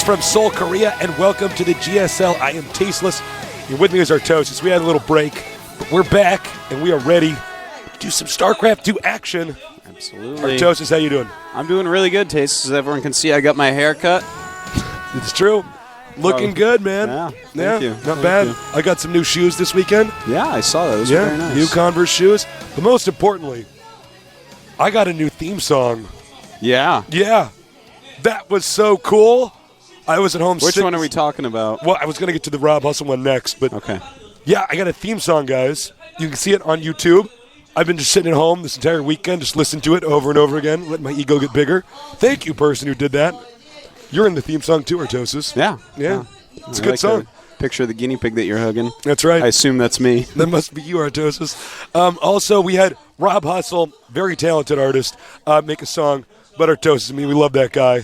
Greetings from Seoul, Korea, and welcome to the GSL. I am Tasteless. Here with me is Artosis. We had a little break, but we're back, and we are ready to do some StarCraft 2 action. Absolutely. Artosis, how you doing? I'm doing really good, Taste. As everyone can see, I got my hair cut. It's true. Looking good, man. Yeah, thank you. you. Not bad. You. I got some new shoes this weekend. Yeah, I saw those. Yeah, very nice. New Converse shoes. But most importantly, I got a new theme song. Yeah. Yeah. That was so cool. I was at home. Which one are we talking about? Well, I was going to get to the Rob Hustle one next, but okay. Yeah, I got a theme song, guys. You can see it on YouTube. I've been just sitting at home this entire weekend, just listening to it over and over again, letting my ego get bigger. Thank you, person who did that. You're in the theme song too, Artosis. Yeah. It's a good song. Picture of the guinea pig that you're hugging. That's right. I assume that's me. That must be you, Artosis. Also, we had Rob Hustle, very talented artist, make a song about Artosis. I mean, we love that guy.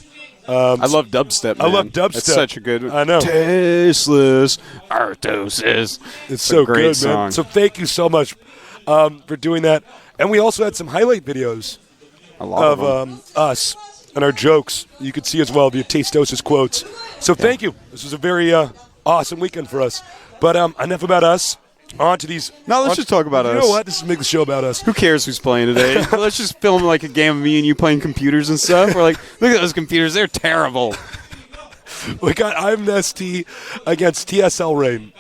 I love dubstep, man. I love dubstep. It's such a good I know. Tasteless Artosis. It's so a great good, song. man. So thank you so much for doing that. And we also had some highlight videos of us and our jokes. You could see as well via Tastosis quotes. So thank you. This was a very awesome weekend for us. But enough about us. On to these. No, let's just talk about us. You know what? This is make the show about us. Who cares who's playing today? Let's just film like a game of me and you playing computers and stuff. We're like, look at those computers. They're terrible. We got I'm NesTea against TSL Rain.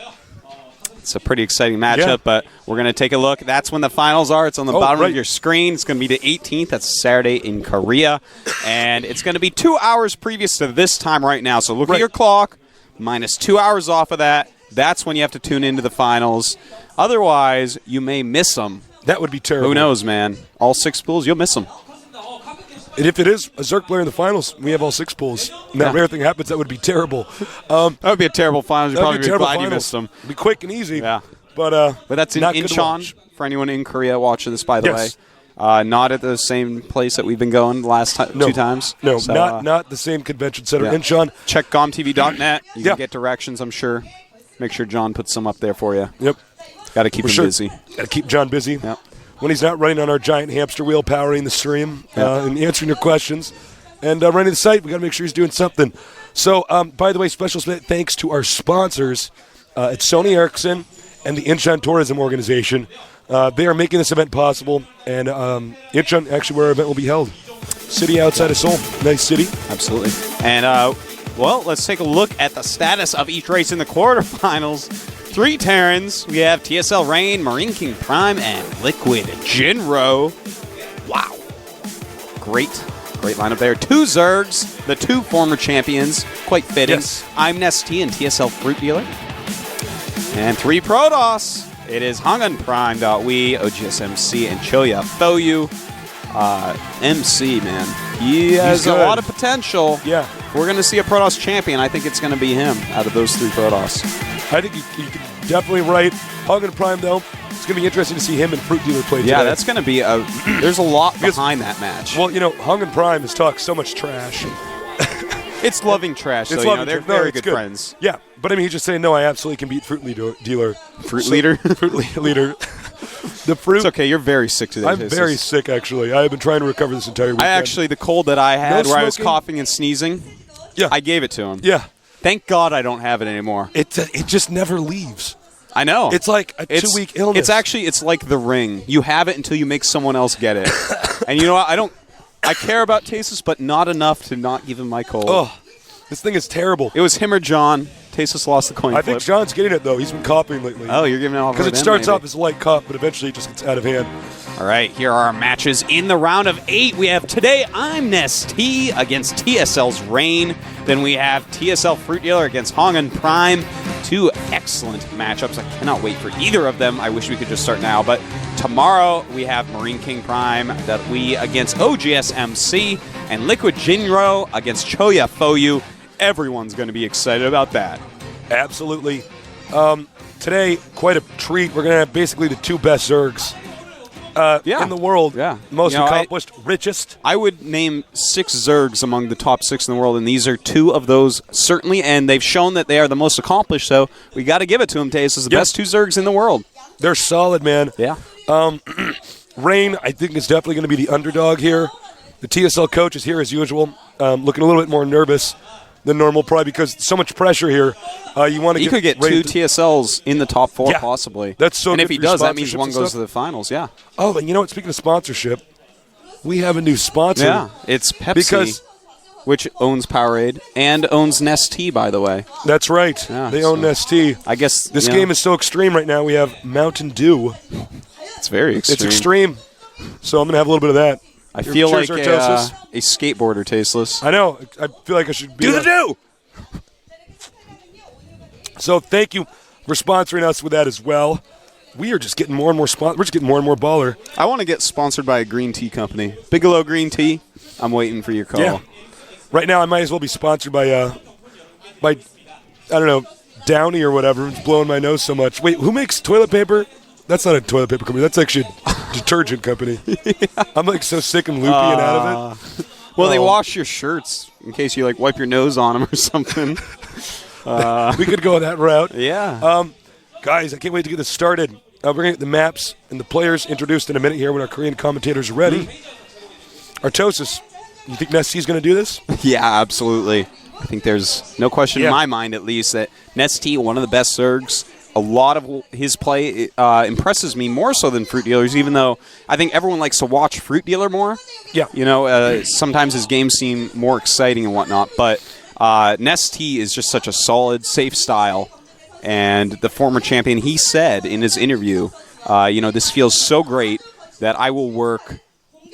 It's a pretty exciting matchup, but we're going to take a look. That's when the finals are. It's on the bottom of your screen. It's going to be the 18th. That's Saturday in Korea. And it's going to be 2 hours previous to this time right now. So look at your clock, minus 2 hours off of that. That's when you have to tune into the finals. Otherwise, you may miss them. That would be terrible. Who knows, man? All 6 pools, you'll miss them. And if it is a Zerk player in the finals, we have all 6 pools. Now, if everything happens, that would be terrible. That would be a terrible finals. You'd probably be glad finals. you missed them. It'd be quick and easy. Yeah. But that's in Incheon, for anyone in Korea watching this, by the way. Not at the same place that we've been going the last 2 times. No, so, not the same convention center. Incheon. Check gomtv.net. You can get directions, I'm sure. Make sure John puts some up there for you. Yep. Got to keep him busy. Got to keep John busy. Yep. When he's not running on our giant hamster wheel, powering the stream and answering your questions and running the site, we got to make sure he's doing something. So, by the way, special thanks to our sponsors at Sony Ericsson and the Incheon Tourism Organization. They are making this event possible, and Incheon, actually, where our event will be held. City outside of Seoul. Nice city. Absolutely. And, well, let's take a look at the status of each race in the quarterfinals. 3 Terrans. We have TSL Rain, Marine King Prime, and Liquid Jinro. Wow. Great lineup there. 2 Zergs, the 2 former champions. Quite fitting. Yes. I'm NesTea and TSL Fruit Dealer. And 3 Protoss. It is Hangun Prime, Wii, OGSMC, and Choya Foyu. MC, man. He has a lot of potential. Yeah. We're going to see a Protoss champion. I think it's going to be him out of those 3 Protoss. I think you can definitely right. Hogan Prime, though, it's going to be interesting to see him and Fruit Dealer play today. Yeah, that's going to be a... There's a lot behind that match. Well, you know, Hogan Prime has talked so much trash. It's loving trash, it's so loving they're trash. very good friends. Yeah, but I mean, he's just saying, no, I absolutely can beat Fruit Dealer. Fruit Leader? Fruit Leader. The fruit. It's okay, you're very sick today. I'm very sick, actually. I have been trying to recover this entire weekend. The cold that I had No where I was smoking. coughing and sneezing, I gave it to him. Yeah. Thank God I don't have it anymore. It just never leaves. I know. It's like a 2-week illness. It's like the ring. You have it until you make someone else get it. And you know what? I care about Tasus, but not enough to not give him my cold. Oh, this thing is terrible. It was him or John. Tasus lost the coin flip. I think John's getting it, though. He's been coughing lately. Oh, you're giving it all because it starts off as a light cough, but eventually it just gets out of hand. All right, here are our matches in the round of 8. We have today I'm NesTea against TSL's Rain. Then we have TSL Fruit Dealer against Hongan Prime. 2 excellent matchups. I cannot wait for either of them. I wish we could just start now. But tomorrow we have Marine King Prime against OGSMC and Liquid Jinro against Choya Foyu. Everyone's going to be excited about that. Absolutely. Today, quite a treat. We're going to have basically the 2 best Zergs in the world. Yeah. Most accomplished, richest. I would name 6 Zergs among the top 6 in the world, and these are 2 of those, certainly, and they've shown that they are the most accomplished, so we got to give it to them, Tace. It's the best 2 Zergs in the world. They're solid, man. Yeah. Rain, I think, is definitely going to be the underdog here. The TSL coach is here as usual, looking a little bit more nervous than normal, probably because so much pressure here. You want to He could get two TSLs in the top 4, Yeah. possibly. That's so And good if he for your does, that means sponsorships one and goes stuff. to the finals, yeah. Oh, and you know what? Speaking of sponsorship, we have a new sponsor. Yeah, it's Pepsi, Because which owns Powerade and owns NesTea, by the way. that's right. Yeah, they own so NesTea. I guess This game is so extreme right now. We have Mountain Dew. it's very extreme. It's extreme. So I'm going to have a little bit of that. I feel like Cheers, a Artosis. skateboarder tasteless. I know. I feel like I should be do! So thank you for sponsoring us with that as well. We are just getting more and more we're just getting more and more baller. I want to get sponsored by a green tea company. Bigelow Green Tea. I'm waiting for your call. Yeah. Right now I might as well be sponsored by I don't know, Downy or whatever. It's blowing my nose so much. Wait, who makes toilet paper? That's not a toilet paper company. That's actually a detergent company. I'm like so sick and loopy and out of it. Well, they wash your shirts in case you like wipe your nose on them or something. We could go that route. Yeah. Guys, I can't wait to get this started. We're going to get the maps and the players introduced in a minute here when our Korean commentators are ready. Artosis, you think NesTea is going to do this? Yeah, absolutely. I think there's no question in my mind, at least, that NesTea, one of the best Zergs. A lot of his play impresses me more so than Fruit Dealers, even though I think everyone likes to watch Fruit Dealer more. Yeah. You know, sometimes his games seem more exciting and whatnot, but NesTea is just such a solid, safe style. And the former champion, he said in his interview, this feels so great that I will work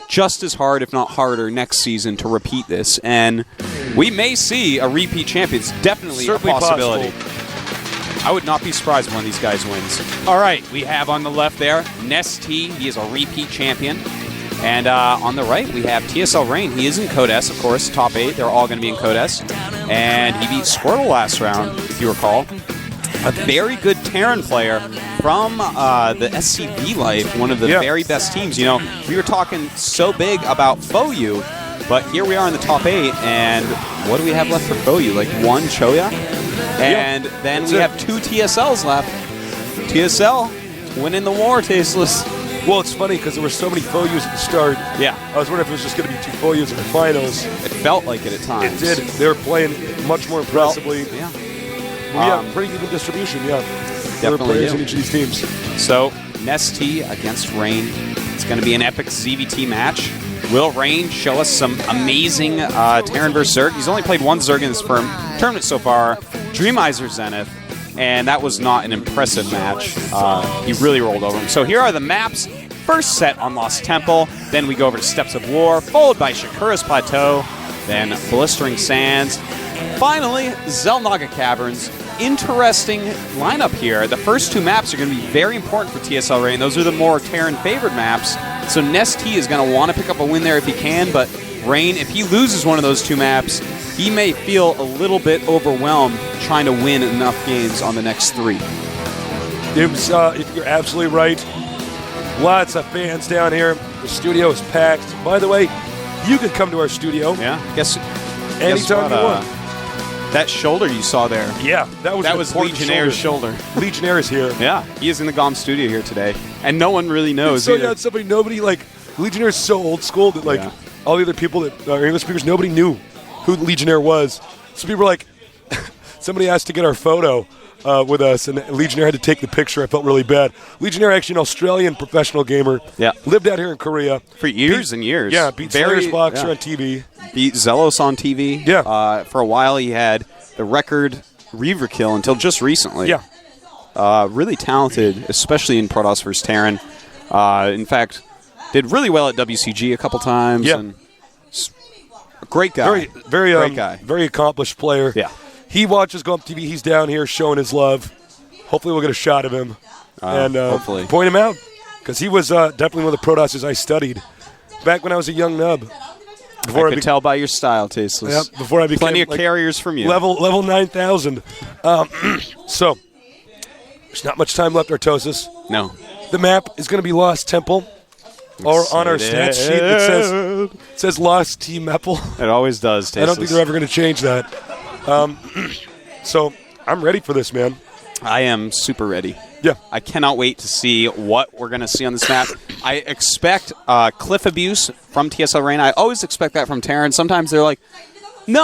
just as hard, if not harder, next season to repeat this. And we may see a repeat champion. It's definitely Certainly a possibility. possible. I would not be surprised when one of these guys wins. All right, we have on the left there NesTea. He is a repeat champion. And on the right, we have TSL Rain. He is in Code S, of course, top 8. They're all going to be in Code S. And he beat Squirtle last round, if you recall. A very good Terran player from the SCB Life, one of the very best teams. You know, we were talking so big about FOU, but here we are in the top 8, and what do we have left for FOU? Like one Choya? And then we have 2 TSLs left. TSL winning the war, Tasteless. Well, it's funny because there were so many FOUs at the start. Yeah. I was wondering if it was just going to be 2 FOUs in the finals. It felt like it at times. It did. They were playing much more impressively. Yeah. We have pretty even distribution, There are Definitely players do. in each of these teams. So, NesTea against Rain. It's going to be an epic ZVT match. Will Rain show us some amazing Terran vs. Zerg? He's only played one Zerg in this tournament so far, Dreamizer Zenith, and that was not an impressive match. He really rolled over him. So here are the maps. First set on Lost Temple, then we go over to Steps of War, followed by Shakura's Plateau, then Blistering Sands, finally Zelnaga Caverns. Interesting lineup here. The first 2 maps are going to be very important for TSL Rain. Those are the more Terran favored maps. So NesTea is going to want to pick up a win there if he can, but Rain, if he loses one of those 2 maps, he may feel a little bit overwhelmed trying to win enough games on the next 3. You're absolutely right. Lots of fans down here. The studio is packed. By the way, you can come to our studio. Yeah. Guess anytime you want. That shoulder you saw there. Yeah, that was Legionnaire's shoulder. Legionnaire is here. Yeah, he is in the GOM studio here today, and no one really knows. So either. yeah, nobody Legionnaire is so old school that all the other people that are English speakers, nobody knew who Legionnaire was. So people were like, somebody asked to get our photo with us, and Legionnaire had to take the picture. I felt really bad. Legionnaire, actually an Australian professional gamer. Yeah, lived out here in Korea for years and years. Yeah, beat Slayer's Boxer on TV. Beat Zelos on TV. Yeah. For a while he had the record Reaver kill until just recently. Yeah. Really talented, especially in Protoss vs. Terran. In fact, did really well at WCG a couple times. Yeah. And a great guy. Very great guy. Very accomplished player. Yeah. He watches Go Up TV. He's down here showing his love. Hopefully we'll get a shot of him and hopefully point him out because he was definitely one of the Protosses I studied back when I was a young nub. Before I could tell by your style, Tasteless. Yeah, before I became plenty of carriers from you. Level 9,000. So there's not much time left, Artosis. No. The map is going to be Lost Temple. Or on our stat sheet, it says Lost Team Apple. It always does, Tasteless. I don't think they're ever going to change that. So I'm ready for this, man. I am super ready. Yeah. I cannot wait to see what we're going to see on this map. I expect cliff abuse from TSL Rain. I always expect that from Terran. Sometimes they're like, no,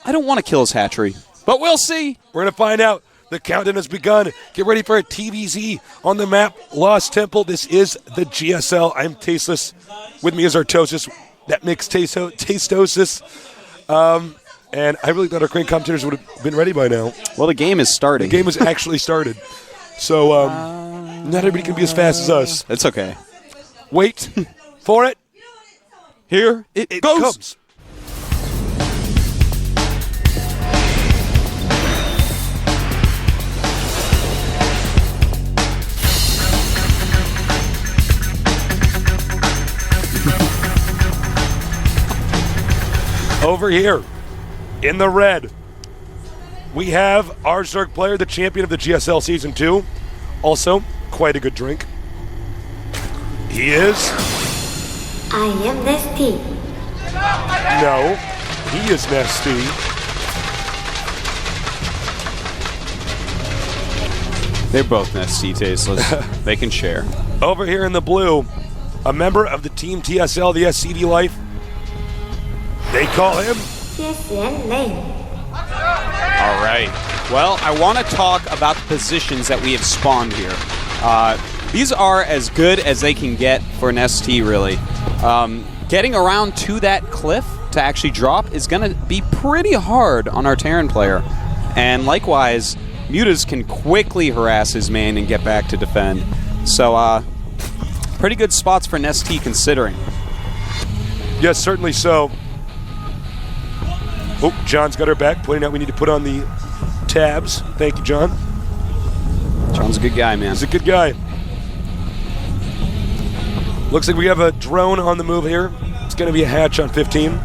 I I don't want to kill his hatchery, but we'll see. We're going to find out. The countdown has begun. Get ready for a TVZ on the map. Lost Temple. This is the GSL. I'm Tasteless. With me is Artosis. That makes Tastosis. And I really thought our crane commentators would have been ready by now. Well, the game is starting. The game has actually started. So not everybody can be as fast as us. It's okay. Wait for it. Here it goes. Comes. Over here, in the red, we have our Zerg player, the champion of the GSL Season 2. Also, quite a good drink. He is... I am NesTea. No, he is NesTea. They're both NesTea Tasteless. They can share. Over here in the blue, a member of the Team TSL, the SCD Life. They call him... GSL. All right. Well, I want to talk about the positions that we have spawned here. These are as good as they can get for NesTea, really. Getting around to that cliff to actually drop is going to be pretty hard on our Terran player. And likewise, Mutas can quickly harass his main and get back to defend. So, pretty good spots for NesTea considering. Yes, certainly so. Oh, John's got her back, pointing out we need to put on the tabs. Thank you, John. John's a good guy, man. He's a good guy. Looks like we have a drone on the move here. It's going to be a hatch on 15.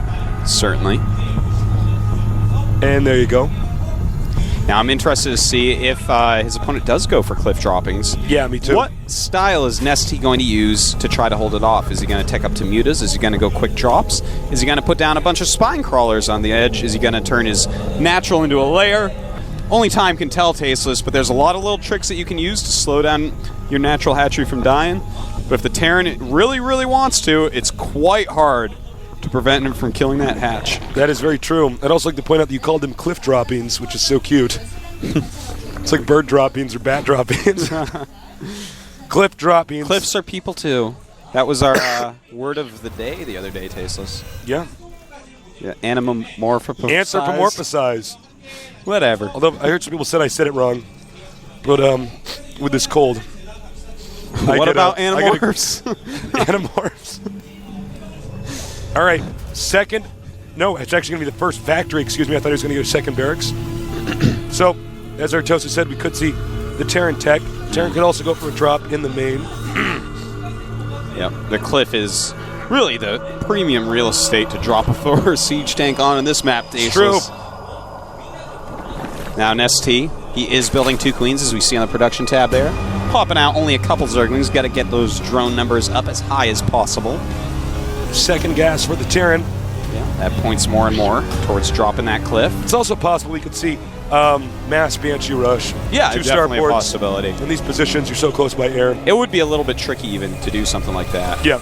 Certainly. And there you go. Now I'm interested to see if his opponent does go for cliff droppings. Yeah, me too. What style is NesTea going to use to try to hold it off? Is he going to tech up to mutas? Is he going to go quick drops? Is he going to put down a bunch of spine crawlers on the edge? Is he going to turn his natural into a lair? Only time can tell, Tasteless, but there's a lot of little tricks that you can use to slow down your natural hatchery from dying. But if the Terran really, really wants to, it's quite hard to prevent him from killing that hatch. That is very true. I'd also like to point out that you called them cliff droppings, which is so cute. It's like bird droppings or bat droppings. Cliff droppings. Cliffs are people too. That was our word of the day the other day, Tasteless. Yeah. Yeah, anthropomorphize. Anthropomorphize. Whatever. Although I heard some people said I said it wrong. But with this cold. What about animorphs? Animorphs. All right, second. No, it's actually going to be the first factory. Excuse me, I thought he was going to go second barracks. So, as Artosa said, we could see the Terran tech. Terran could also go for a drop in the main. Yep, the cliff is really the premium real estate to drop a Thor siege tank on in this map, Tasteless. True. Now, NesTea, he is building 2 queens, as we see on the production tab there. Popping out only a couple Zerglings. Got to get those drone numbers up as high as possible. Second gas for the Terran. Yeah, that points more and more towards dropping that cliff. It's also possible we could see mass Banshee rush. Yeah, 2 definitely a starports. possibility. In these positions, you're so close by air. It would be a little bit tricky even to do something like that. Yeah.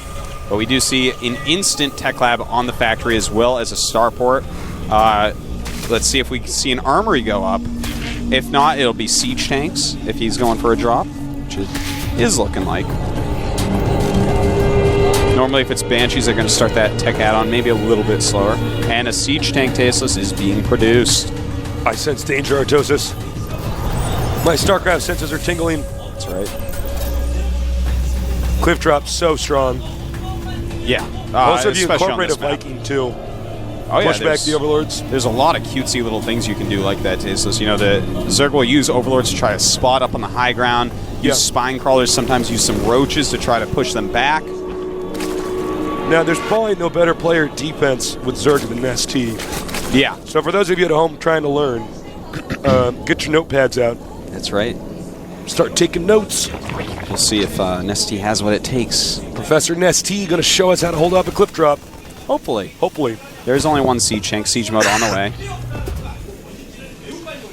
But we do see an instant tech lab on the factory as well as a starport. Let's see if we can see an armory go up. If not, it'll be siege tanks if he's going for a drop, which it is looking like. Normally, if it's Banshees, they're going to start that tech add-on maybe a little bit slower. And a siege tank, Tasteless, is being produced. I sense danger, Artosis. My StarCraft senses are tingling. That's right. Cliff drop so strong. Yeah. Most of you especially incorporate on a this map. Viking too. Oh, yeah, Push back the Overlords. There's a lot of cutesy little things you can do like that, Tasteless. You know, the Zerg will use Overlords to try to spot up on the high ground, use spine crawlers, sometimes use some roaches to try to push them back. Now, there's probably no better player defense with Zerg than NesTea. Yeah. So for those of you at home trying to learn, get your notepads out. That's right. Start taking notes. We'll see if NesTea has what it takes. Professor NesTea going to show us how to hold up a cliff drop. Hopefully. Hopefully. There's only one siege tank. Siege mode on the way.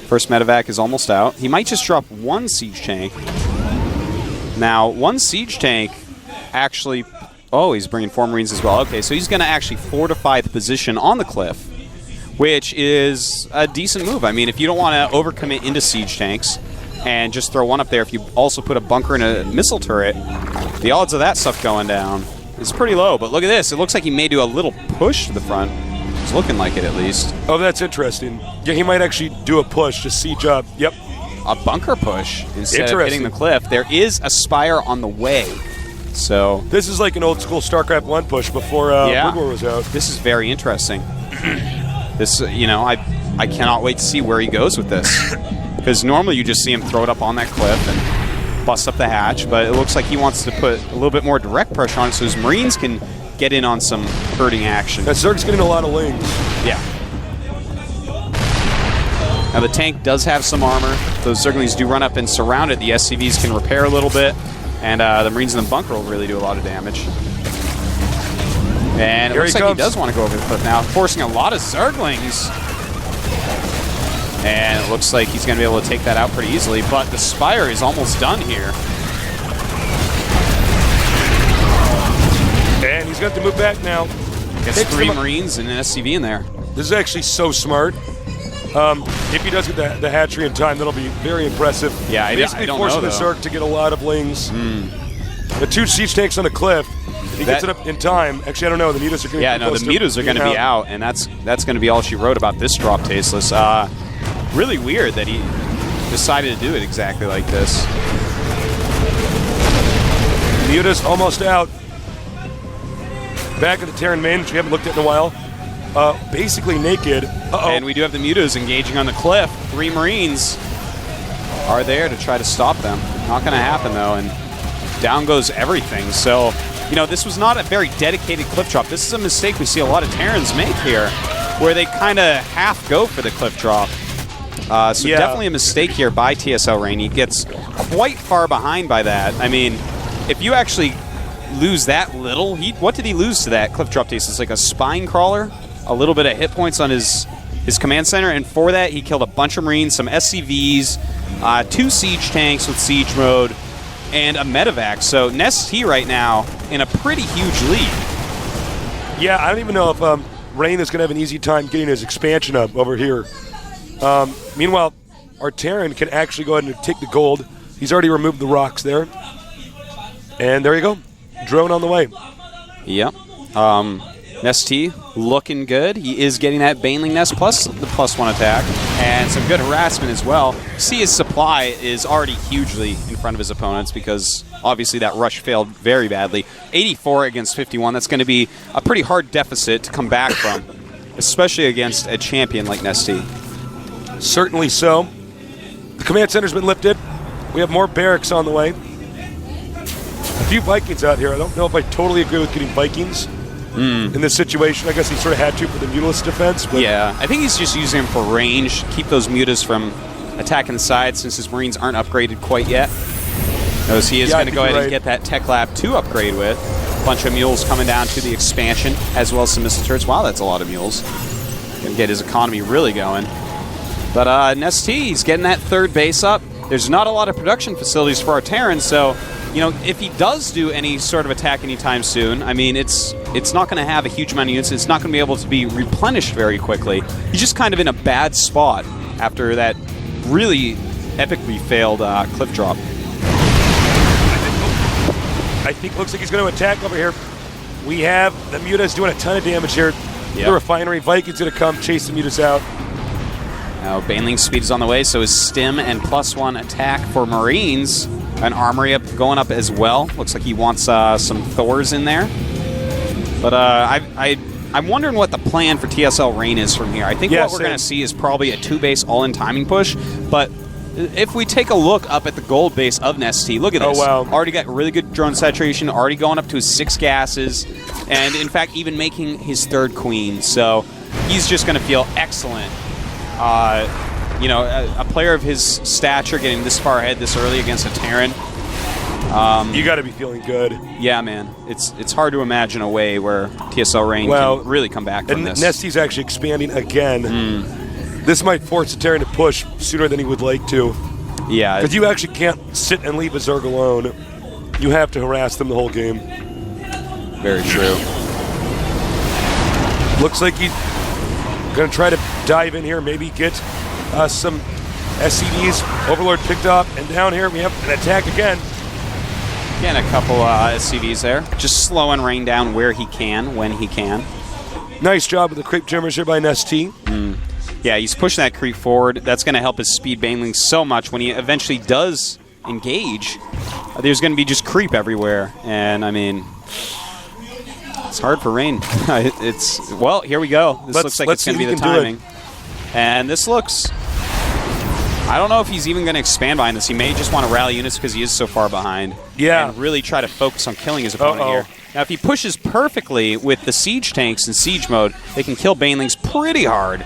First medevac is almost out. He might just drop one siege tank. Now, one siege tank actually... Oh, he's bringing 4 Marines as well. Okay, so he's going to actually fortify the position on the cliff, which is a decent move. I mean, if you don't want to overcommit into siege tanks and just throw one up there, if you also put a bunker and a missile turret, the odds of that stuff going down is pretty low. But look at this. It looks like he may do a little push to the front. It's looking like it, at least. Oh, that's interesting. Yeah, he might actually do a push, just siege up. Yep. A bunker push instead of hitting the cliff. There is a spire on the way. So this is like an old school StarCraft 1 push before World War was out. This is very interesting. This, I cannot wait to see where he goes with this. Because normally you just see him throw it up on that cliff and bust up the hatch, but it looks like he wants to put a little bit more direct pressure on it so his Marines can get in on some hurting action. That Zerg's getting a lot of lings. Yeah. Now the tank does have some armor. Those Zerglings do run up and surround it. The SCVs can repair a little bit, and the Marines in the bunker will really do a lot of damage. And it looks like he does want to go over the cliff now, forcing a lot of Zerglings. And it looks like he's going to be able to take that out pretty easily, but the Spire is almost done here. And he's got to move back now. Gets 3 Marines and an SCV in there. This is actually so smart. If he does get the hatchery in time, that'll be very impressive. Yeah, I don't know, forcing the Zerg to get a lot of lings. The 2 siege tanks on a cliff. He gets it up in time. Actually, I don't know. The mutas are going to be Yeah, no, the mutas are going to be out, and that's going to be all she wrote about this drop, Tasteless. Really weird that he decided to do it exactly like this. Mutas almost out. Back at the Terran main, which we haven't looked at in a while. Basically naked. And we do have the mutas engaging on the cliff. 3 Marines are there to try to stop them. Not going to happen, though, and down goes everything. So, this was not a very dedicated cliff drop. This is a mistake we see a lot of Terrans make here, where they kind of half go for the cliff drop. Definitely a mistake here by TSL Rain. He gets quite far behind by that. I mean, if you actually lose that little, what did he lose to that cliff drop taste? It's like a spine crawler, a little bit of hit points on his command center, and for that he killed a bunch of Marines, some SCVs, 2 siege tanks with siege mode, and a medevac. So NesTea right now in a pretty huge lead. Yeah, I don't even know if Rain is going to have an easy time getting his expansion up over here. Meanwhile, our Terran can actually go ahead and take the gold. He's already removed the rocks there. And there you go. Drone on the way. Yep. NesTea looking good. He is getting that Baneling Nest plus the +1 attack. And some good harassment as well. See, his supply is already hugely in front of his opponents because obviously that rush failed very badly. 84 against 51. That's going to be a pretty hard deficit to come back from, especially against a champion like NesTea. Certainly so. The command center's been lifted. We have more barracks on the way. A few Vikings out here. I don't know if I totally agree with getting Vikings in this situation. I guess he sort of had to for the Mutalist defense. But yeah, I think he's just using them for range, keep those mutas from attacking the side since his Marines aren't upgraded quite yet. Notice he is going to go ahead and get that Tech Lab 2 upgrade with. A bunch of mules coming down to the expansion, as well as some missile turrets. Wow, that's a lot of mules. Going to get his economy really going. But NesTea, he's getting that 3rd base up. There's not a lot of production facilities for our Terrans, so if he does do any sort of attack anytime soon, I mean, it's not going to have a huge amount of units. It's not going to be able to be replenished very quickly. He's just kind of in a bad spot after that really epically failed cliff drop. I think looks like he's going to attack over here. We have the mutas doing a ton of damage here. Yep. The refinery. Vikings going to come chase the mutas out. Now, Baneling speed is on the way, so is Stim and +1 attack for Marines. An armory up going up as well. Looks like he wants some Thors in there. But I'm wondering what the plan for TSL Rain is from here. I think what we're going to see is probably a 2-base all-in timing push. But if we take a look up at the gold base of NesTea, look at this. Oh, wow. Already got really good drone saturation, already going up to his 6 gases, and in fact even making his 3rd queen. So he's just going to feel excellent. A player of his stature getting this far ahead this early against a Terran. You got to be feeling good. Yeah, man. It's hard to imagine a way where TSL Rain can really come back from this. NesTea's actually expanding again. This might force the Terran to push sooner than he would like to. Yeah. Because you actually can't sit and leave a Zerg alone. You have to harass them the whole game. Very true. Looks like he's Going to try to dive in here, maybe get some SCVs. Overlord picked up, and down here we have an attack again. Again, a couple SCVs there. Just slowing Rain down where he can, when he can. Nice job with the creep jammers here by NesTea. Yeah, he's pushing that creep forward. That's going to help his speed Baneling so much when he eventually does engage. There's going to be just creep everywhere, and I mean, it's hard for Rain. Well, here we go. This looks like it's going to be the timing. And this looks, I don't know if he's even going to expand behind this. He may just want to rally units because he is so far behind. Yeah. And really try to focus on killing his opponent here. Now, if he pushes perfectly with the siege tanks in siege mode, they can kill Banelings pretty hard.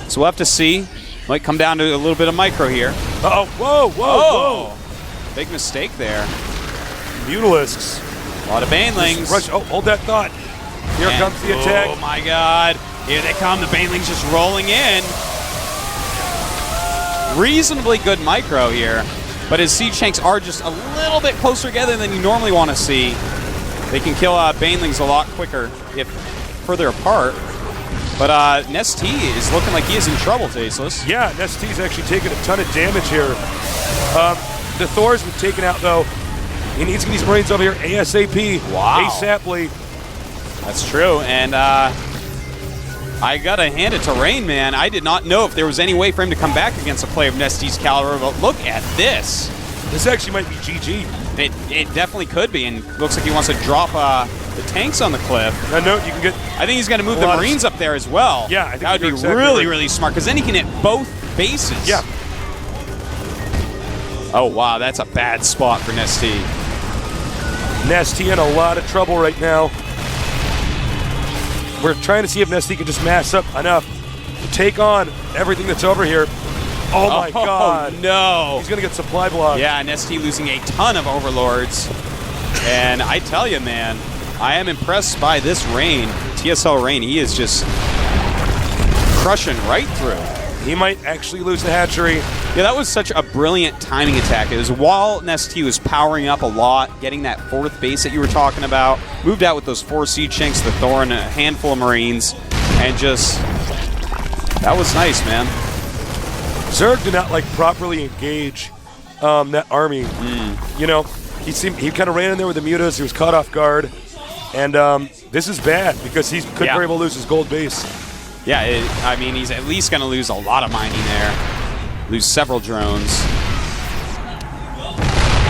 So we'll have to see. Might come down to a little bit of micro here. Uh-oh. Whoa, whoa, whoa. Big mistake there. Mutalisks. A lot of Banelings. Rush. Oh, hold that thought. Here comes the attack. Oh, my God. Here they come. The Banelings just rolling in. Reasonably good micro here, but his siege tanks are just a little bit closer together than you normally want to see. They can kill Banelings a lot quicker if further apart. But NesTea is looking like he is in trouble, Tasteless. Yeah, NesTea's actually taking a ton of damage here. The Thor's been taken out, though. He needs to get these Marines over here ASAP. Wow. ASAPly. That's true, and I gotta hand it to Rain, man. I did not know if there was any way for him to come back against a player of NesTea's caliber, but look at this. This actually might be GG. It definitely could be, and looks like he wants to drop the tanks on the cliff. Now, note, you can get. I think he's going to move the Marines up there as well. Yeah, I think that would be exactly really, right. really smart, because then he can hit both bases. Yeah. Oh, wow, that's a bad spot for NesTea. NesTea in a lot of trouble right now. We're trying to see if NesTea can just mass up enough to take on everything that's over here. Oh my God. No. He's going to get supply blocked. Yeah, NesTea losing a ton of Overlords. And I tell you, man, I am impressed by this Rain. TSL Rain, he is just crushing right through. He might actually lose the hatchery. Yeah, that was such a brilliant timing attack. It was while NesTea was powering up a lot, getting that fourth base that you were talking about, moved out with those 4 siege tanks, the Thor, and a handful of Marines, and just, that was nice, man. Zerg did not properly engage that army. You know, he kind of ran in there with the mutas. He was caught off guard, and this is bad because he could very well lose his gold base. Yeah, I mean, he's at least going to lose a lot of mining there, lose several drones.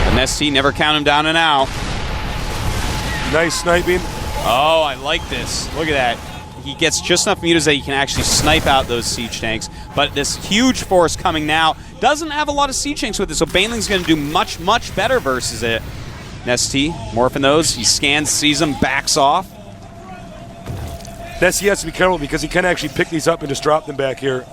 The NesTea never count him down and out. Nice sniping. Oh, I like this. Look at that. He gets just enough mutas that he can actually snipe out those siege tanks. But this huge force coming now doesn't have a lot of siege tanks with it, so Baneling's going to do much, much better versus it. NesTea morphing those. He scans, sees them, backs off. NesTea has to be careful because he can actually pick these up and just drop them back here.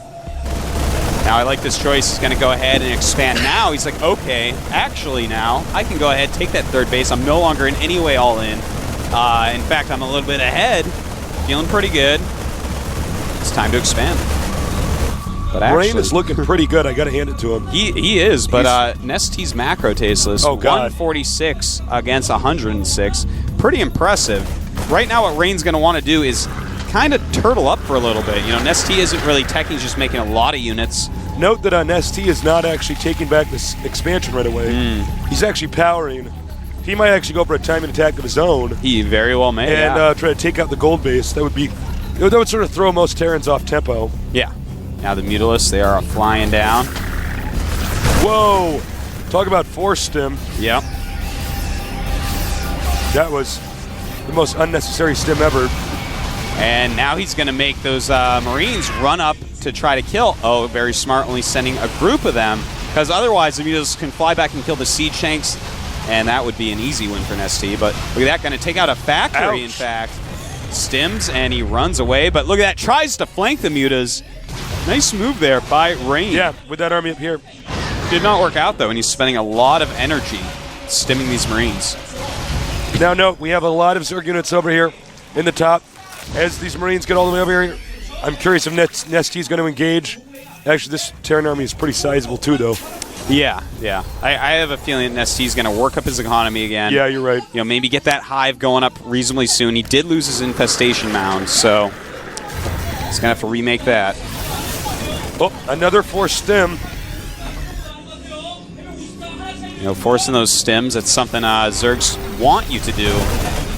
Now I like this choice. He's going to go ahead and expand now. He's like, okay, actually now I can go ahead, take that third base. I'm no longer in any way all in. In fact, I'm a little bit ahead. Feeling pretty good. It's time to expand. But actually, Rain is looking pretty good. I got to hand it to him. He is, but NesTea's macro Tasteless. Oh, God. 146 against 106. Pretty impressive. Right now what Rain's going to want to do is kind of turtle up for a little bit. You know, NesTea isn't really teching, just making a lot of units. Note that NesTea is not actually taking back this expansion right away. He's actually powering. He might actually go for a timing attack of his own. He very well may, and try to take out the gold base. That would sort of throw most Terrans off tempo. Yeah. Now the Mutalisks, they are flying down. Whoa! Talk about force stim. Yep. That was the most unnecessary stim ever. And now he's going to make those Marines run up to try to kill. Oh, very smart, only sending a group of them, because otherwise the Mutalisks can fly back and kill the siege tanks, and that would be an easy win for NesTea. But look at that, going to take out a factory, Ouch. in fact. Stims, and he runs away, but look at that, tries to flank the Mutas. Nice move there by Rain. Yeah, with that army up here. Did not work out, though, and he's spending a lot of energy stimming these Marines. Now, note, we have a lot of Zerg units over here in the top. As these Marines get all the way over here, I'm curious if NesTea is going to engage. Actually, this Terran army is pretty sizable, too, though. Yeah. I have a feeling that NesTea is going to work up his economy again. Yeah, you're right. You know, maybe get that hive going up reasonably soon. He did lose his infestation mound, so He's going to have to remake that. Oh, another forced stem. You know, forcing those stems, that's something Zergs want you to do.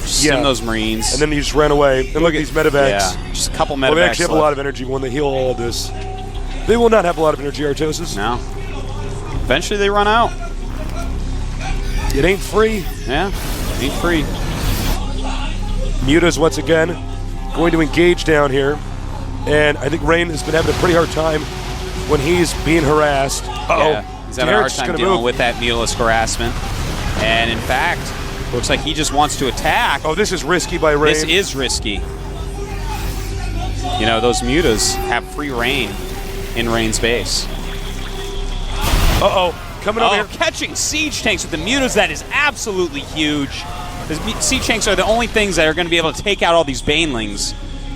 Stem those Marines. And then he just ran away. And look at these medevacs. Yeah, just a couple medevacs. Well, they actually have left. a lot of energy when they heal all of this. They will not have a lot of energy, Artosis. No. Eventually they run out. It ain't free. Yeah, ain't free. Mutas once again going to engage down here. And I think Rain has been having a pretty hard time when he's being harassed. Uh-oh. Yeah, he's having a hard time dealing move. with that mutilous harassment. And in fact, looks like he just wants to attack. Oh, this is risky by Rain. This is risky. You know, those mutas have free reign in Rain's base. Uh-oh. Coming over here. Catching siege tanks with the mutas, that is absolutely huge. The siege tanks are the only things that are going to be able to take out all these banelings.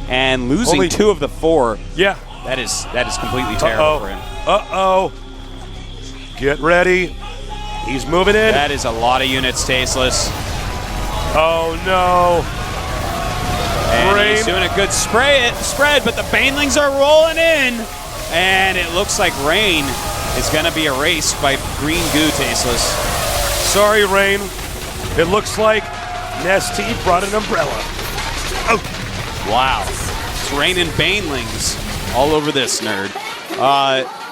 And losing 2 of the 4, yeah, that is completely terrible for him. Uh-oh. Get ready. He's moving in. That is a lot of units, Tasteless. Oh, no. And Rain. he's doing a good spread, but the banelings are rolling in. And it looks like Rain is going to be erased by green goo, Tasteless. Sorry, Rain. It looks like NesTea brought an umbrella. Oh. Wow. It's raining banelings all over this nerd.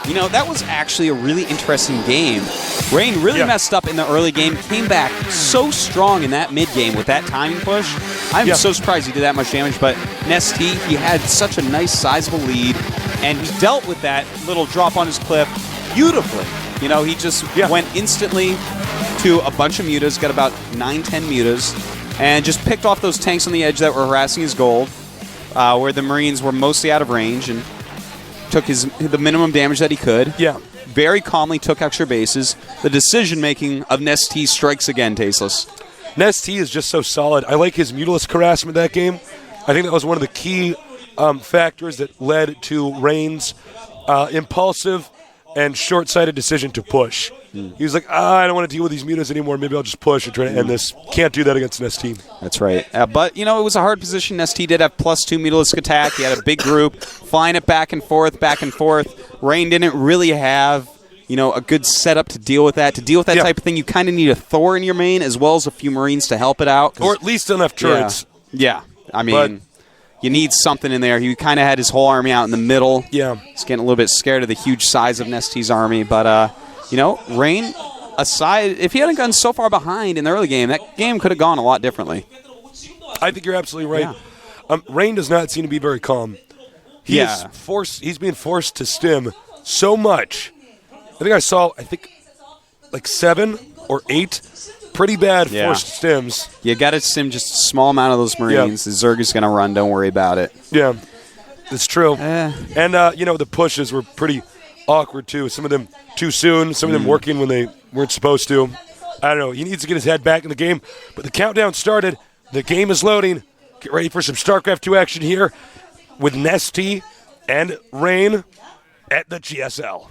You know, that was actually a really interesting game. Rain really messed up in the early game, came back so strong in that mid game with that timing push. I'm so surprised he did that much damage, but NesTea, he had such a nice, sizable lead, and he dealt with that little drop on his cliff beautifully. You know, he just went instantly to a bunch of mutas, got about 9-10 mutas, and just picked off those tanks on the edge that were harassing his gold, where the Marines were mostly out of range, and took the minimum damage that he could. Yeah. Very calmly took extra bases. The decision-making of NesTea strikes again, Tasteless. NesTea is just so solid. I like his mutilous harassment that game. I think that was one of the key factors that led to Rain's impulsive and short-sighted decision to push. He was like, I don't want to deal with these mutas anymore. Maybe I'll just push and try to end this. Can't do that against NesTea. That's right. But, you know, it was a hard position. NesTea did have +2 mutalisk attack. He had a big group, flying it back and forth, back and forth. Rain didn't really have, you know, a good setup to deal with that. To deal with that type of thing, you kind of need a Thor in your main as well as a few Marines to help it out. Or at least enough turrets. Yeah. I mean, you need something in there. He kind of had his whole army out in the middle. Yeah. He's getting a little bit scared of the huge size of NesTea's army. But, you know, Rain, aside, if he hadn't gone so far behind in the early game, that game could have gone a lot differently. I think you're absolutely right. Yeah. Rain does not seem to be very calm. He's being forced to stim so much. I think I saw, like 7 or 8 pretty bad forced stims. You got to stim just a small amount of those Marines. The Zerg is going to run. Don't worry about it. Yeah, it's true. And, you know, the pushes were pretty awkward, too. Some of them too soon. Some of them working when they weren't supposed to. I don't know. He needs to get his head back in the game. But the countdown started. The game is loading. Get ready for some StarCraft 2 action here with NesTea and Rain at the GSL.